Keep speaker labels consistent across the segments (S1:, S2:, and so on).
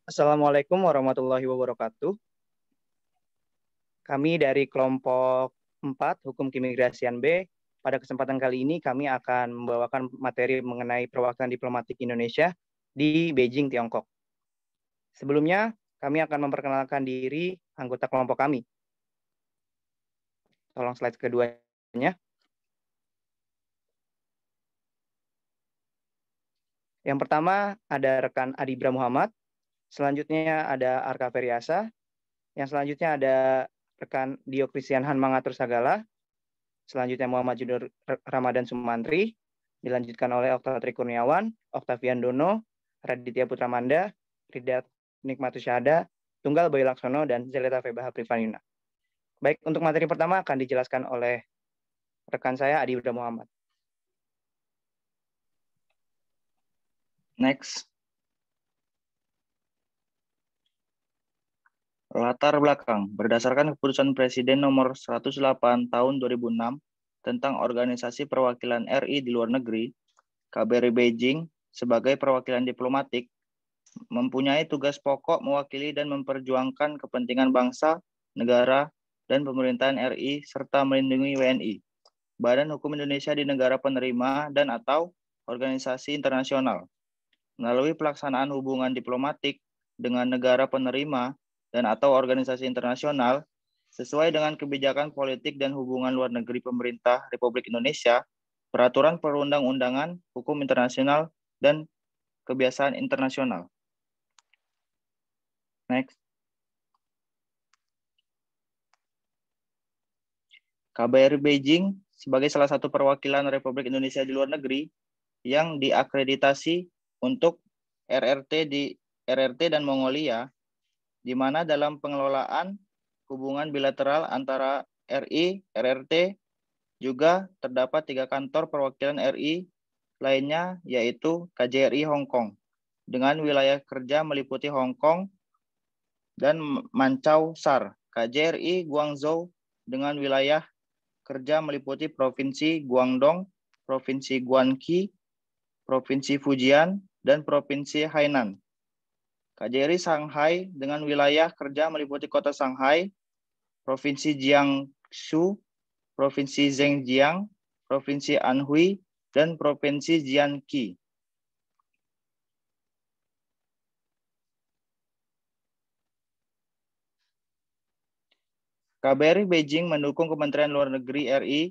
S1: Assalamualaikum warahmatullahi wabarakatuh. Kami dari kelompok 4 Hukum Keimigrasian B. Pada kesempatan kali ini kami akan membawakan materi mengenai perwakilan diplomatik Indonesia di Beijing, Tiongkok. Sebelumnya, kami akan memperkenalkan diri anggota kelompok kami. Tolong slide keduanya. Yang pertama ada rekan Adibra Muhammad, selanjutnya ada Arka Feriasa, yang selanjutnya ada rekan Dio Christian Han Mangatur Sagala, selanjutnya Muhammad Judur Ramadan Sumantri, dilanjutkan oleh Oktatri Kurniawan, Oktavian Dono, Raditya Putramanda, Ridat Nikmatu Syahada, Tunggal Bayu Laksono, dan Zeleta Febaha Privanina. Baik, untuk materi pertama akan dijelaskan oleh rekan saya Adi Uda Muhammad.
S2: Next. Latar belakang. Berdasarkan Keputusan Presiden Nomor 108 Tahun 2006 tentang Organisasi Perwakilan RI di Luar Negeri, KBRI Beijing sebagai perwakilan diplomatik mempunyai tugas pokok mewakili dan memperjuangkan kepentingan bangsa, negara, dan pemerintahan RI serta melindungi WNI, Badan Hukum Indonesia di negara penerima dan atau organisasi internasional. Melalui pelaksanaan hubungan diplomatik dengan negara penerima dan atau organisasi internasional sesuai dengan kebijakan politik dan hubungan luar negeri pemerintah Republik Indonesia, peraturan perundang-undangan, hukum internasional, dan kebiasaan internasional. Next. KBRI Beijing sebagai salah satu perwakilan Republik Indonesia di luar negeri yang diakreditasi untuk RRT dan Mongolia, di mana dalam pengelolaan hubungan bilateral antara RI, RRT, juga terdapat 3 kantor perwakilan RI lainnya, yaitu KJRI Hong Kong, dengan wilayah kerja meliputi Hong Kong dan Manchau Sar, KJRI Guangzhou, dengan wilayah kerja meliputi Provinsi Guangdong, Provinsi Guangxi, Provinsi Fujian, dan Provinsi Hainan. KJRI Shanghai dengan wilayah kerja meliputi Kota Shanghai, Provinsi Jiangsu, Provinsi Zhejiang, Provinsi Anhui, dan Provinsi Jiangxi. KBRI Beijing mendukung Kementerian Luar Negeri RI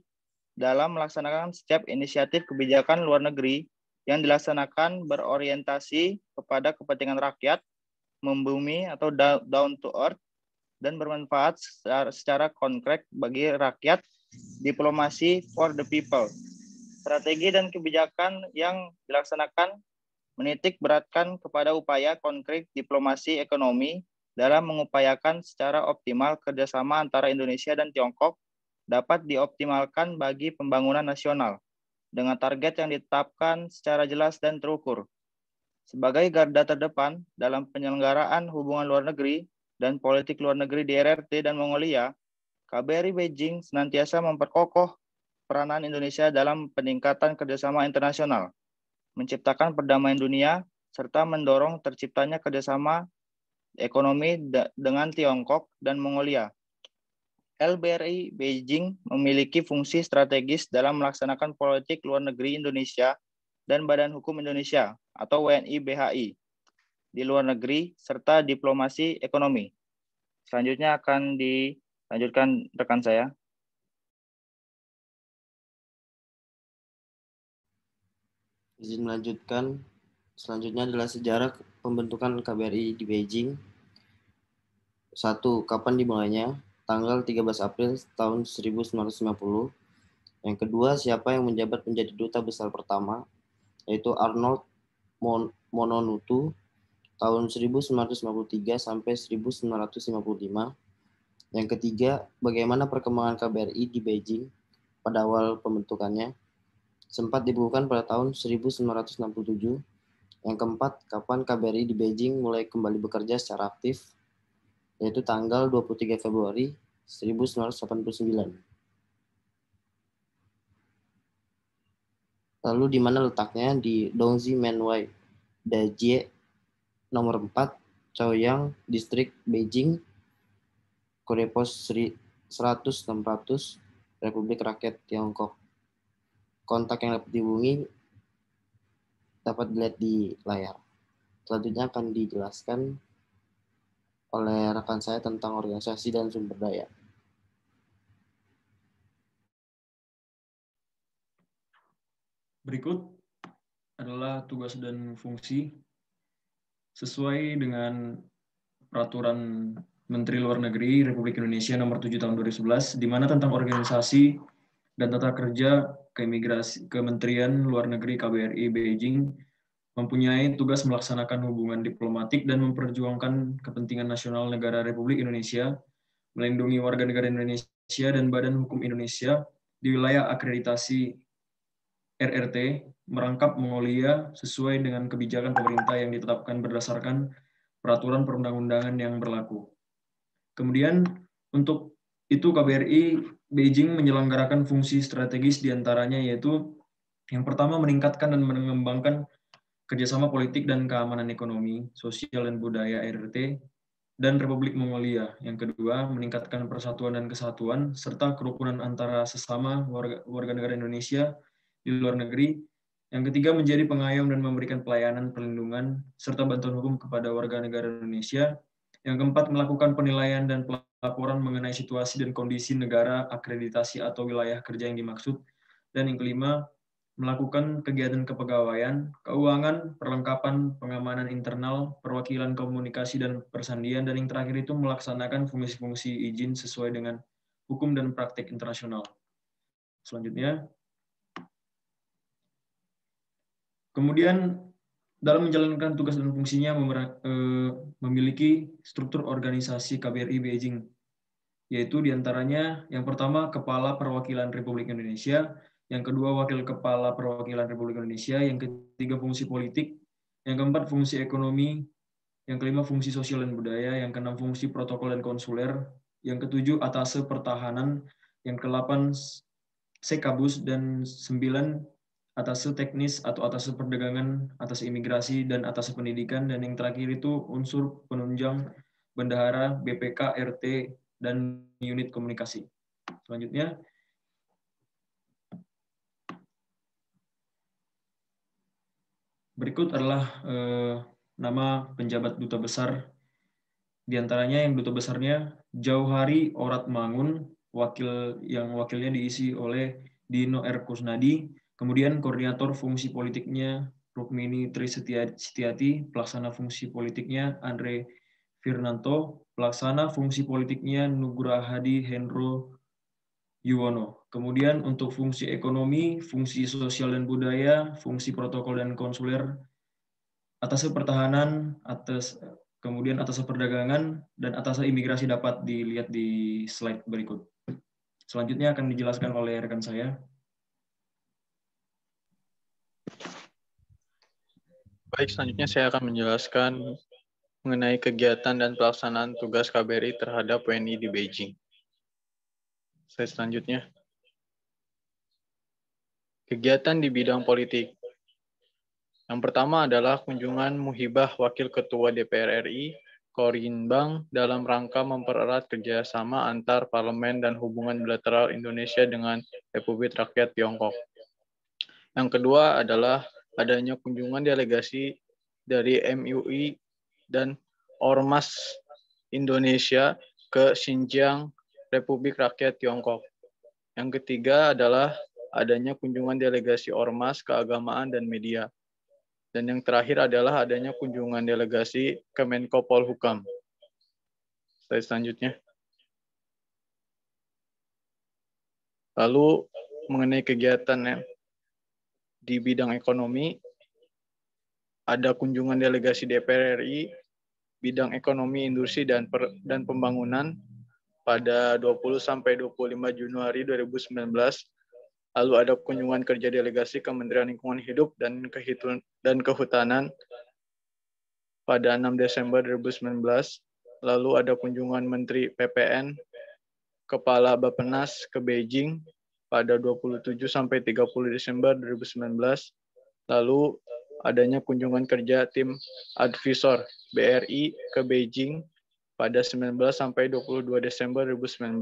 S2: dalam melaksanakan setiap inisiatif kebijakan luar negeri yang dilaksanakan berorientasi kepada kepentingan rakyat, membumi atau down to earth, dan bermanfaat secara konkret bagi rakyat, diplomasi for the people. Strategi dan kebijakan yang dilaksanakan menitik beratkan kepada upaya konkret diplomasi ekonomi dalam mengupayakan secara optimal kerjasama antara Indonesia dan Tiongkok dapat dioptimalkan bagi pembangunan nasional dengan target yang ditetapkan secara jelas dan terukur. Sebagai garda terdepan dalam penyelenggaraan hubungan luar negeri dan politik luar negeri di RRT dan Mongolia, KBRI Beijing senantiasa memperkokoh peranan Indonesia dalam peningkatan kerjasama internasional, menciptakan perdamaian dunia, serta mendorong terciptanya kerjasama ekonomi dengan Tiongkok dan Mongolia. LBRI Beijing memiliki fungsi strategis dalam melaksanakan politik luar negeri Indonesia dan Badan Hukum Indonesia atau WNI BHI di luar negeri serta diplomasi ekonomi. Selanjutnya akan dilanjutkan rekan saya.
S3: Izin melanjutkan. Selanjutnya adalah sejarah pembentukan KBRI di Beijing. 1. Kapan dimulainya? Tanggal 13 April tahun 1950. Yang kedua, siapa yang menjabat menjadi duta besar pertama? Yaitu Arnold Mononutu tahun 1953 sampai 1955. Yang ketiga, bagaimana perkembangan KBRI di Beijing pada awal pembentukannya? Sempat dibukukan pada tahun 1967. Yang keempat, kapan KBRI di Beijing mulai kembali bekerja secara aktif? Yaitu tanggal 23 Februari 1989. Lalu di mana letaknya? Di Dongzhi Menwai Dajie nomor 4, Chaoyang, Distrik Beijing, Korea Pos 100-600, Republik Rakyat Tiongkok. Kontak yang dapat dihubungi dapat dilihat di layar. Selanjutnya akan dijelaskan oleh rekan saya tentang organisasi dan sumber daya.
S4: Berikut adalah tugas dan fungsi sesuai dengan Peraturan Menteri Luar Negeri Republik Indonesia Nomor 7 Tahun 2011, di mana tentang organisasi dan tata kerja Kementerian Luar Negeri KBRI Beijing mempunyai tugas melaksanakan hubungan diplomatik dan memperjuangkan kepentingan nasional negara Republik Indonesia, melindungi warga negara Indonesia dan Badan Hukum Indonesia di wilayah akreditasi RRT, merangkap Mongolia sesuai dengan kebijakan pemerintah yang ditetapkan berdasarkan peraturan perundang-undangan yang berlaku. Kemudian, untuk itu KBRI Beijing menyelenggarakan fungsi strategis diantaranya yaitu yang pertama meningkatkan dan mengembangkan kerjasama politik dan keamanan ekonomi, sosial dan budaya RRT, dan Republik Mongolia. Yang kedua, meningkatkan persatuan dan kesatuan, serta kerukunan antara sesama warga negara Indonesia di luar negeri. Yang ketiga, menjadi pengayom dan memberikan pelayanan perlindungan, serta bantuan hukum kepada warga negara Indonesia. Yang keempat, melakukan penilaian dan pelaporan mengenai situasi dan kondisi negara, akreditasi atau wilayah kerja yang dimaksud. Dan yang kelima, melakukan kegiatan kepegawaian, keuangan, perlengkapan, pengamanan internal, perwakilan komunikasi dan persandian, dan yang terakhir itu melaksanakan fungsi-fungsi izin sesuai dengan hukum dan praktik internasional. Selanjutnya, kemudian dalam menjalankan tugas dan fungsinya memiliki struktur organisasi KBRI Beijing, yaitu diantaranya yang pertama Kepala Perwakilan Republik Indonesia, yang kedua Wakil Kepala Perwakilan Republik Indonesia, yang ketiga fungsi politik, yang keempat fungsi ekonomi, yang kelima fungsi sosial dan budaya, yang keenam fungsi protokol dan konsuler, yang ketujuh Atase Pertahanan, yang kedelapan Sekabus, dan 9 Atase Teknis atau Atase Perdagangan, Atase Imigrasi, dan Atase Pendidikan, dan yang terakhir itu unsur penunjang bendahara, BPK, RT, dan unit komunikasi. Selanjutnya, berikut adalah nama penjabat duta besar. Di antaranya yang duta besarnya Jauhari Oratmangun, wakilnya diisi oleh Dino R. Kusnadi, kemudian koordinator fungsi politiknya Rukmini Tri Setiati, pelaksana fungsi politiknya Andre Firnanto, pelaksana fungsi politiknya Nugra Hadi Hendro Yuwono. Kemudian untuk fungsi ekonomi, fungsi sosial dan budaya, fungsi protokol dan konsuler, Atase Pertahanan, kemudian Atase Perdagangan, dan Atase Imigrasi dapat dilihat di slide berikut. Selanjutnya akan dijelaskan oleh rekan saya.
S5: Baik, selanjutnya saya akan menjelaskan mengenai kegiatan dan pelaksanaan tugas KBRI terhadap WNI di Beijing. Slide selanjutnya. Kegiatan di bidang politik. Yang pertama adalah kunjungan Muhibah Wakil Ketua DPR RI, Corinne Bang, dalam rangka mempererat kerjasama antar parlemen dan hubungan bilateral Indonesia dengan Republik Rakyat Tiongkok. Yang kedua adalah adanya kunjungan delegasi dari MUI dan Ormas Indonesia ke Xinjiang, Republik Rakyat Tiongkok. Yang ketiga adalah adanya kunjungan delegasi Ormas, keagamaan, dan media. Dan yang terakhir adalah adanya kunjungan delegasi Kemenko Polhukam. Slide selanjutnya. Lalu mengenai kegiatan di bidang ekonomi, ada kunjungan delegasi DPR RI, bidang ekonomi, industri, dan pembangunan pada 20-25 Januari 2019. Lalu ada kunjungan kerja delegasi Kementerian Lingkungan Hidup dan Kehutanan pada 6 Desember 2019. Lalu ada kunjungan Menteri PPN, Kepala Bappenas ke Beijing pada 27-30 Desember 2019. Lalu adanya kunjungan kerja tim advisor BRI ke Beijing pada 19 sampai 22 Desember 2019,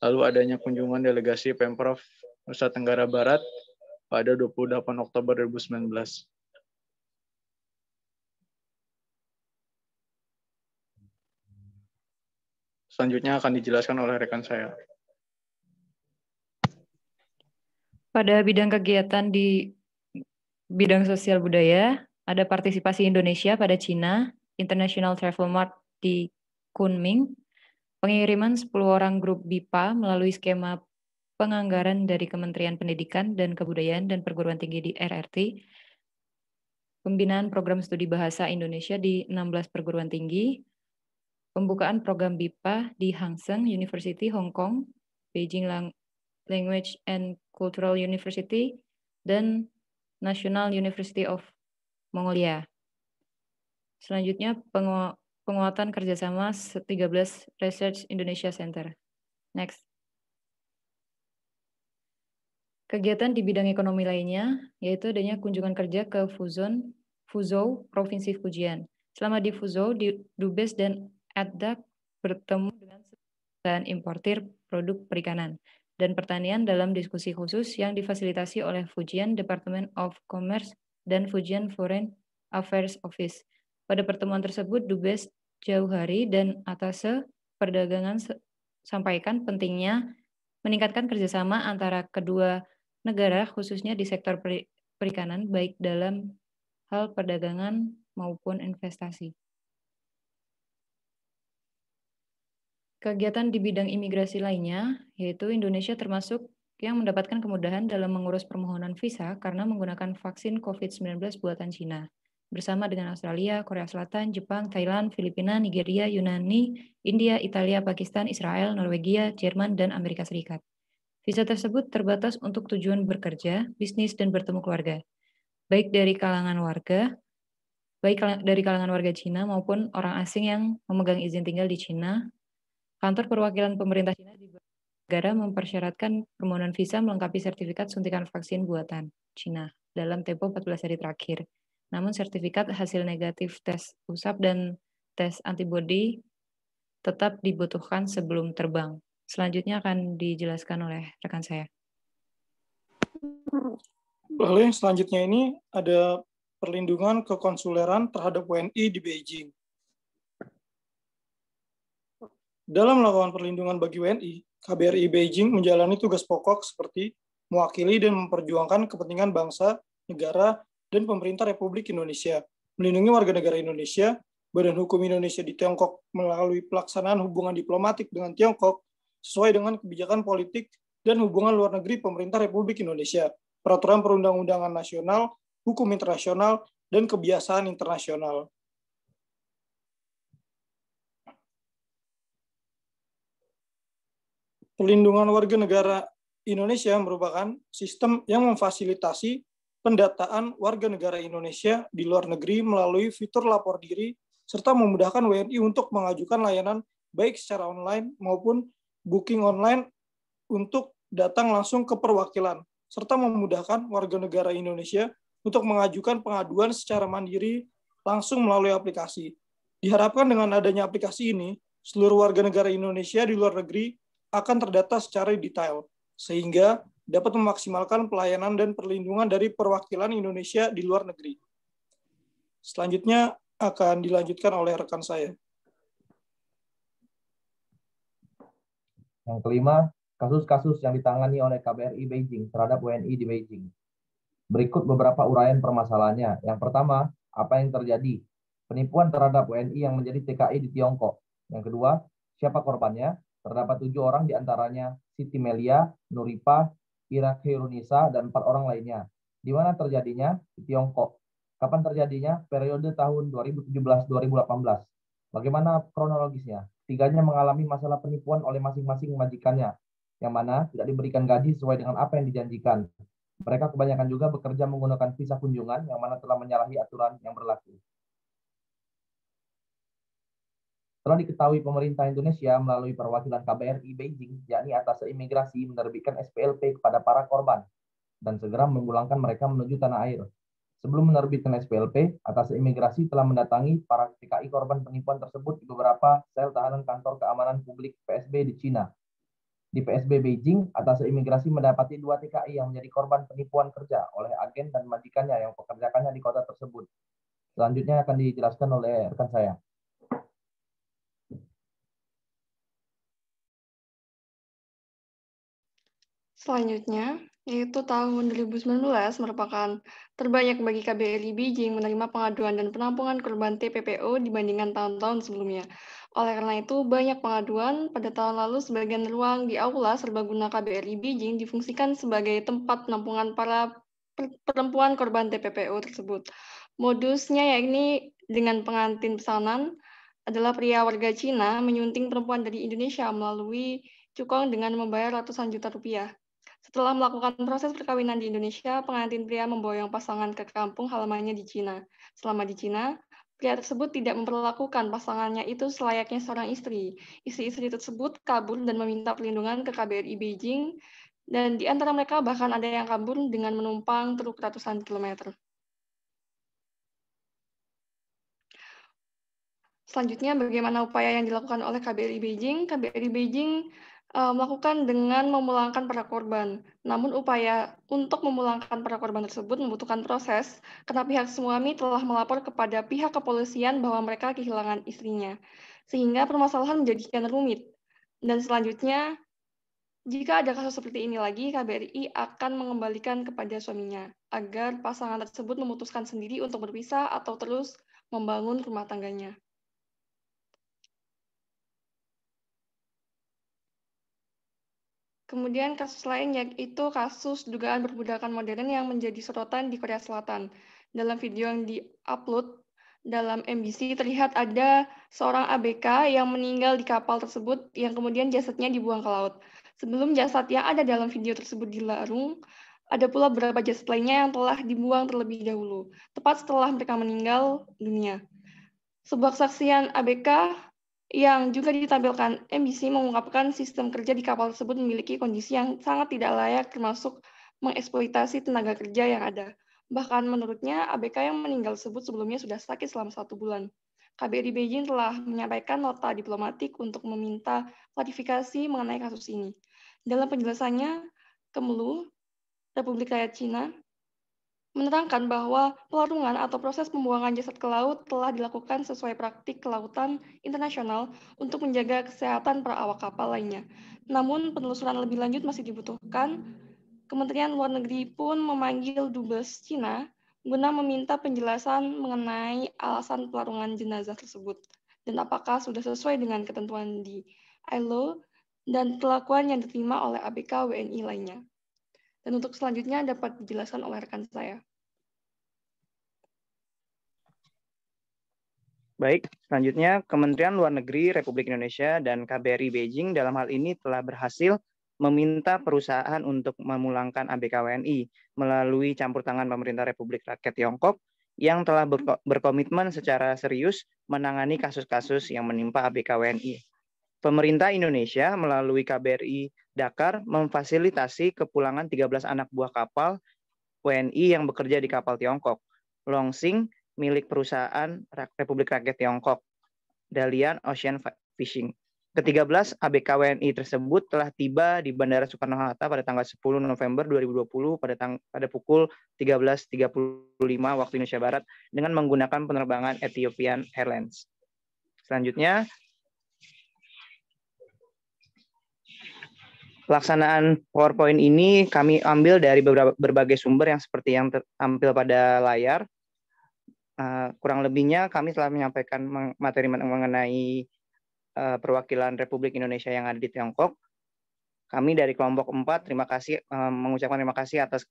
S5: lalu adanya kunjungan delegasi Pemprov Nusa Tenggara Barat pada 28 Oktober 2019. Selanjutnya akan dijelaskan oleh rekan saya.
S6: Pada bidang kegiatan di bidang sosial budaya, ada partisipasi Indonesia pada Cina, International Travel Mart di Kunming, pengiriman 10 orang grup BIPA melalui skema penganggaran dari Kementerian Pendidikan dan Kebudayaan dan Perguruan Tinggi di RRT, pembinaan program studi bahasa Indonesia di 16 perguruan tinggi, pembukaan program BIPA di Hang Seng University, Hong Kong, Beijing Language and Cultural University, dan National University of Mongolia. Selanjutnya, penguatan kerjasama 13 Research Indonesia Center. Next. Kegiatan di bidang ekonomi lainnya, yaitu adanya kunjungan kerja ke Fuzhou, Provinsi Fujian. Selama di Fuzhou, Dubes dan ADDAC bertemu dengan perusahaan importir produk perikanan dan pertanian dalam diskusi khusus yang difasilitasi oleh Fujian Department of Commerce dan Fujian Foreign Affairs Office. Pada pertemuan tersebut, Dubes Jauhari dan Atase Perdagangan sampaikan pentingnya meningkatkan kerjasama antara kedua negara, khususnya di sektor perikanan, baik dalam hal perdagangan maupun investasi. Kegiatan di bidang imigrasi lainnya, yaitu Indonesia termasuk yang mendapatkan kemudahan dalam mengurus permohonan visa karena menggunakan vaksin COVID-19 buatan Cina, bersama dengan Australia, Korea Selatan, Jepang, Thailand, Filipina, Nigeria, Yunani, India, Italia, Pakistan, Israel, Norwegia, Jerman, dan Amerika Serikat. Visa tersebut terbatas untuk tujuan bekerja, bisnis, dan bertemu keluarga, baik dari kalangan warga Cina maupun orang asing yang memegang izin tinggal di Cina. Kantor perwakilan pemerintah Cina di negara mempersyaratkan permohonan visa melengkapi sertifikat suntikan vaksin buatan Cina dalam tempo 14 hari terakhir. Namun sertifikat hasil negatif tes usap dan tes antibodi tetap dibutuhkan sebelum terbang. Selanjutnya akan dijelaskan oleh rekan saya.
S7: Lalu yang selanjutnya ini ada perlindungan kekonsuleran terhadap WNI di Beijing. Dalam melakukan perlindungan bagi WNI, KBRI Beijing menjalani tugas pokok seperti mewakili dan memperjuangkan kepentingan bangsa, negara, dan pemerintah Republik Indonesia, melindungi warga negara Indonesia, Badan Hukum Indonesia di Tiongkok melalui pelaksanaan hubungan diplomatik dengan Tiongkok sesuai dengan kebijakan politik dan hubungan luar negeri pemerintah Republik Indonesia, peraturan perundang-undangan nasional, hukum internasional, dan kebiasaan internasional. Perlindungan warga negara Indonesia merupakan sistem yang memfasilitasi pendataan warga negara Indonesia di luar negeri melalui fitur lapor diri, serta memudahkan WNI untuk mengajukan layanan baik secara online maupun booking online untuk datang langsung ke perwakilan, serta memudahkan warga negara Indonesia untuk mengajukan pengaduan secara mandiri langsung melalui aplikasi. Diharapkan dengan adanya aplikasi ini, seluruh warga negara Indonesia di luar negeri akan terdata secara detail, sehingga dapat memaksimalkan pelayanan dan perlindungan dari perwakilan Indonesia di luar negeri. Selanjutnya akan dilanjutkan oleh rekan saya.
S8: Yang kelima, kasus-kasus yang ditangani oleh KBRI Beijing terhadap WNI di Beijing. Berikut beberapa uraian permasalahannya. Yang pertama, apa yang terjadi? Penipuan terhadap WNI yang menjadi TKI di Tiongkok. Yang kedua, siapa korbannya? Terdapat 7 orang diantaranya Siti Melia, Nuripa, Ira Khairunisa, dan 4 orang lainnya. Di mana terjadinya? Di Tiongkok. Kapan terjadinya? Periode tahun 2017-2018. Bagaimana kronologisnya? Tiganya mengalami masalah penipuan oleh masing-masing majikannya, yang mana tidak diberikan gaji sesuai dengan apa yang dijanjikan. Mereka kebanyakan juga bekerja menggunakan visa kunjungan, yang mana telah menyalahi aturan yang berlaku. Telah diketahui pemerintah Indonesia melalui perwakilan KBRI Beijing, yakni Atase Imigrasi, menerbitkan SPLP kepada para korban dan segera memulangkan mereka menuju tanah air. Sebelum menerbitkan SPLP, Atas Imigrasi telah mendatangi para TKI korban penipuan tersebut di beberapa sel tahanan kantor keamanan publik PSB di Cina. Di PSB Beijing, Atas Imigrasi mendapati 2 TKI yang menjadi korban penipuan kerja oleh agen dan majikannya yang pekerjakannya di kota tersebut. Selanjutnya akan dijelaskan oleh rekan saya.
S9: Selanjutnya, yaitu tahun 2019 merupakan terbanyak bagi KBRI Beijing menerima pengaduan dan penampungan korban TPPO dibandingkan tahun-tahun sebelumnya. Oleh karena itu, banyak pengaduan pada tahun lalu sebagian ruang di aula serbaguna KBRI Beijing difungsikan sebagai tempat penampungan para perempuan korban TPPO tersebut. Modusnya yakni dengan pengantin pesanan adalah pria warga Cina menyunting perempuan dari Indonesia melalui cukong dengan membayar ratusan juta rupiah. Setelah melakukan proses perkawinan di Indonesia, pengantin pria memboyong pasangan ke kampung halamannya di Cina. Selama di Cina, pria tersebut tidak memperlakukan pasangannya itu selayaknya seorang istri. Istri-istri tersebut kabur dan meminta perlindungan ke KBRI Beijing, dan di antara mereka bahkan ada yang kabur dengan menumpang truk ratusan kilometer. Selanjutnya, bagaimana upaya yang dilakukan oleh KBRI Beijing? KBRI Beijing melakukan dengan memulangkan para korban. Namun upaya untuk memulangkan para korban tersebut membutuhkan proses, karena pihak suami telah melapor kepada pihak kepolisian bahwa mereka kehilangan istrinya. Sehingga permasalahan menjadikan rumit. Dan selanjutnya, jika ada kasus seperti ini lagi, KBRI akan mengembalikan kepada suaminya, agar pasangan tersebut memutuskan sendiri untuk berpisah atau terus membangun rumah tangganya. Kemudian kasus lain yaitu kasus dugaan perbudakan modern yang menjadi sorotan di Korea Selatan. Dalam video yang di-upload dalam MBC terlihat ada seorang ABK yang meninggal di kapal tersebut yang kemudian jasadnya dibuang ke laut. Sebelum jasad yang ada dalam video tersebut dilarung, ada pula beberapa jasad lainnya yang telah dibuang terlebih dahulu, tepat setelah mereka meninggal dunia. Sebuah kesaksian ABK yang juga ditampilkan MBC mengungkapkan sistem kerja di kapal tersebut memiliki kondisi yang sangat tidak layak termasuk mengeksploitasi tenaga kerja yang ada. Bahkan menurutnya ABK yang meninggal tersebut sebelumnya sudah sakit selama 1 bulan. KBRI Beijing telah menyampaikan nota diplomatik untuk meminta klarifikasi mengenai kasus ini. Dalam penjelasannya, Kemlu, Republik Rakyat Cina, menerangkan bahwa pelarungan atau proses pembuangan jasad ke laut telah dilakukan sesuai praktik kelautan internasional untuk menjaga kesehatan para awak kapal lainnya. Namun, penelusuran lebih lanjut masih dibutuhkan. Kementerian Luar Negeri pun memanggil Dubes Cina guna meminta penjelasan mengenai alasan pelarungan jenazah tersebut dan apakah sudah sesuai dengan ketentuan di ILO dan perlakuan yang diterima oleh ABK WNI lainnya. Dan untuk selanjutnya dapat dijelaskan oleh rekan saya.
S1: Baik, selanjutnya Kementerian Luar Negeri Republik Indonesia dan KBRI Beijing dalam hal ini telah berhasil meminta perusahaan untuk memulangkan ABK WNI melalui campur tangan pemerintah Republik Rakyat Tiongkok yang telah berkomitmen secara serius menangani kasus-kasus yang menimpa ABK WNI. Pemerintah Indonesia melalui KBRI Dakar memfasilitasi kepulangan 13 anak buah kapal WNI yang bekerja di kapal Tiongkok, Longsing, milik perusahaan Republik Rakyat Tiongkok, Dalian Ocean Fishing. Ke-13 ABK WNI tersebut telah tiba di Bandara Soekarno-Hatta pada tanggal 10 November 2020 pada pukul 13.35 waktu Indonesia Barat dengan menggunakan penerbangan Ethiopian Airlines. Selanjutnya, pelaksanaan PowerPoint ini kami ambil dari berbagai sumber yang seperti yang tampil pada layar. Kurang lebihnya kami telah menyampaikan materi mengenai perwakilan Republik Indonesia yang ada di Tiongkok. Kami dari kelompok 4 mengucapkan terima kasih atas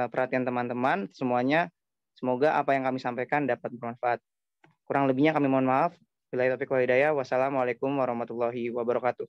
S1: perhatian teman-teman semuanya. Semoga apa yang kami sampaikan dapat bermanfaat. Kurang lebihnya kami mohon maaf. Billahi taufiq wal hidayah. Wassalamualaikum warahmatullahi wabarakatuh.